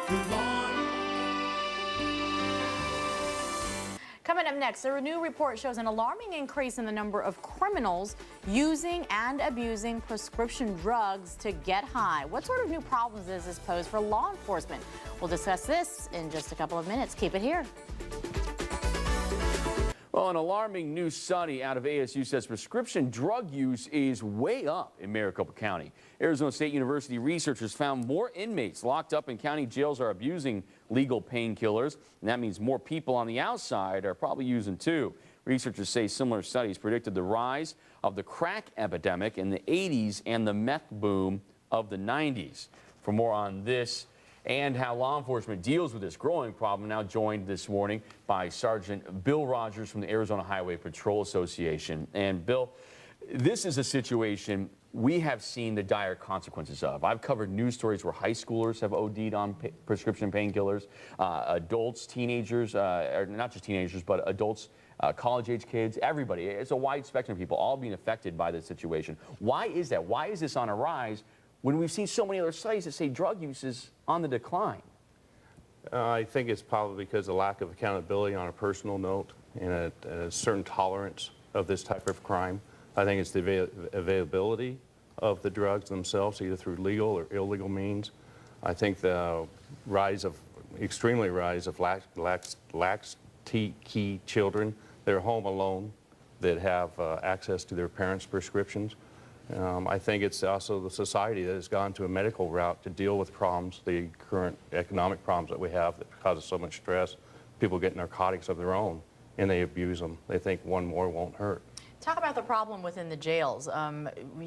Coming up next, a new report shows an alarming increase in the number of criminals using and abusing prescription drugs to get high. What sort of new problems does this pose for law enforcement? We'll discuss this in just a couple of minutes. Keep it here. Well, an alarming new study out of ASU says prescription drug use is way up in Maricopa County. Arizona State University researchers found more inmates locked up in county jails are abusing legal painkillers, and that means more people on the outside are probably using too. Researchers say similar studies predicted the rise of the crack epidemic in the 80s and the meth boom of the 90s. For more on this and how law enforcement deals with this growing problem, now joined this morning by Sergeant Bill Rogers from the Arizona Highway Patrol Association. And Bill, this is a situation we have seen the dire consequences of. I've covered news stories where high schoolers have OD'd on prescription painkillers, adults, teenagers, or not just teenagers, but adults, college-age kids, everybody. It's a wide spectrum of people all being affected by this situation. Why is that? Why is this on a rise when we've seen so many other studies that say drug use is on the decline? I think it's probably because of lack of accountability on a personal note and a certain tolerance of this type of crime. I think it's the availability of the drugs themselves, either through legal or illegal means. I think the extremely rise of latchkey children that are home alone that have access to their parents' prescriptions. I think it's also the society that has gone to a medical route to deal with problems, the current economic problems that we have that causes so much stress. People get narcotics of their own and they abuse them. They think one more won't hurt. Talk about the problem within the jails.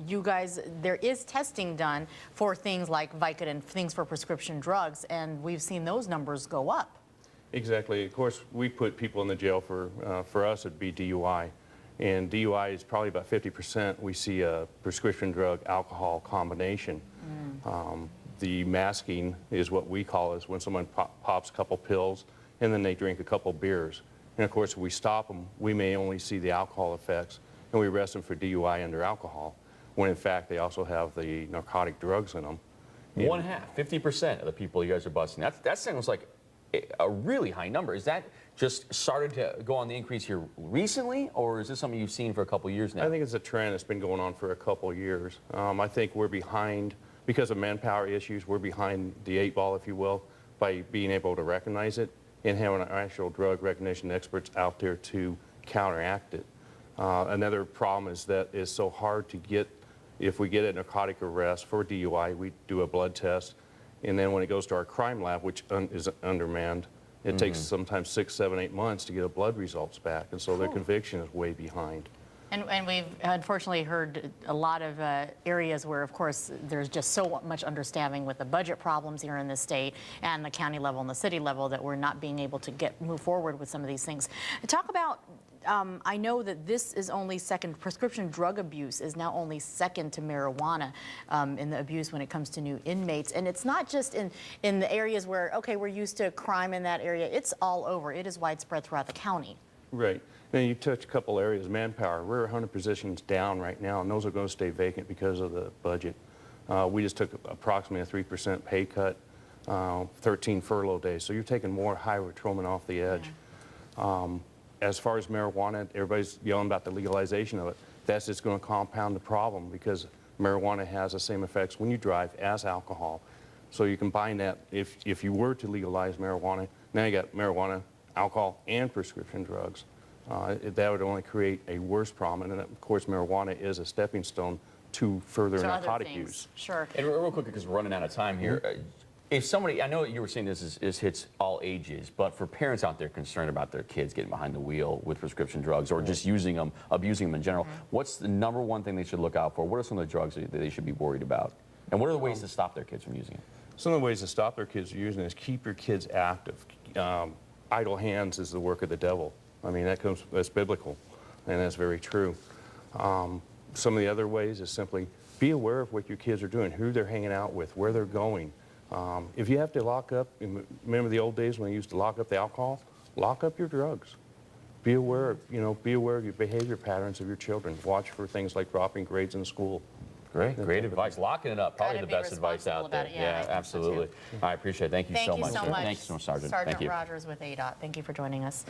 You guys, there is testing done for things like Vicodin, things for prescription drugs, and we've seen those numbers go up. Exactly. Of course, we put people in the jail for us, it'd be DUI. And DUI is probably about 50%. We see a prescription drug alcohol combination. The masking is what we call is when someone pops a couple pills and then they drink a couple beers. And of course, if we stop them, we may only see the alcohol effects and we arrest them for DUI under alcohol, when in fact they also have the narcotic drugs in them. One half, 50% of the people you guys are busting. That sounds like a really high number. Is that just started to go on the increase here recently, or is this something you've seen for a couple of years now? I think it's a trend that's been going on for a couple of years. I think we're behind, because of manpower issues, we're behind the 8 ball, if you will, by being able to recognize it and having actual drug recognition experts out there to counteract it. Another problem is that it's so hard to get, if we get a narcotic arrest for DUI, we do a blood test, and then when it goes to our crime lab, which is undermanned, it takes sometimes 6, 7, 8 months to get the blood results back, and so their conviction is way behind. And we've unfortunately heard a lot of areas where, of course, there's just so much understanding with the budget problems here in the state and the county level and the city level that we're not being able to move forward with some of these things. Talk about, I know that this is only second, prescription drug abuse is now only second to marijuana in the abuse when it comes to new inmates. And it's not just in the areas where, okay, we're used to crime in that area. It's all over. It is widespread throughout the county. Right. Now you touched a couple areas. Manpower, we're 100 positions down right now, and those are going to stay vacant because of the budget. We just took approximately a 3% pay cut, 13 furlough days. So you're taking more highway patrolmen off the edge. As far as marijuana, everybody's yelling about the legalization of it. That's just going to compound the problem because marijuana has the same effects when you drive as alcohol. So you combine that, if you were to legalize marijuana, now you got marijuana, alcohol, and prescription drugs. That would only create a worse problem. And of course, marijuana is a stepping stone to further narcotic use. Sure. And real quick, because we're running out of time here, if somebody, I know you were saying this hits all ages, but for parents out there concerned about their kids getting behind the wheel with prescription drugs or just using them, abusing them in general, what's the number one thing they should look out for? What are some of the drugs that they should be worried about? And what are the ways to stop their kids from using it? Some of the ways to stop their kids from using it is keep your kids active. Idle hands is the work of the devil. I mean, that's biblical, and that's very true. Some of the other ways is simply be aware of what your kids are doing, who they're hanging out with, where they're going. If you have to lock up, remember the old days when they used to lock up the alcohol? Lock up your drugs. Be aware of, be aware of your behavior patterns of your children. Watch for things like dropping grades in school. Great advice. Locking it up, probably Gotta the be best advice responsible out there. about it. Yeah, I think so, absolutely. too. I appreciate it. Thank you Thank so you much. so sir. much. Thank you so much, Sergeant. Sergeant Thank you. Rogers with ADOT. Thank you for joining us.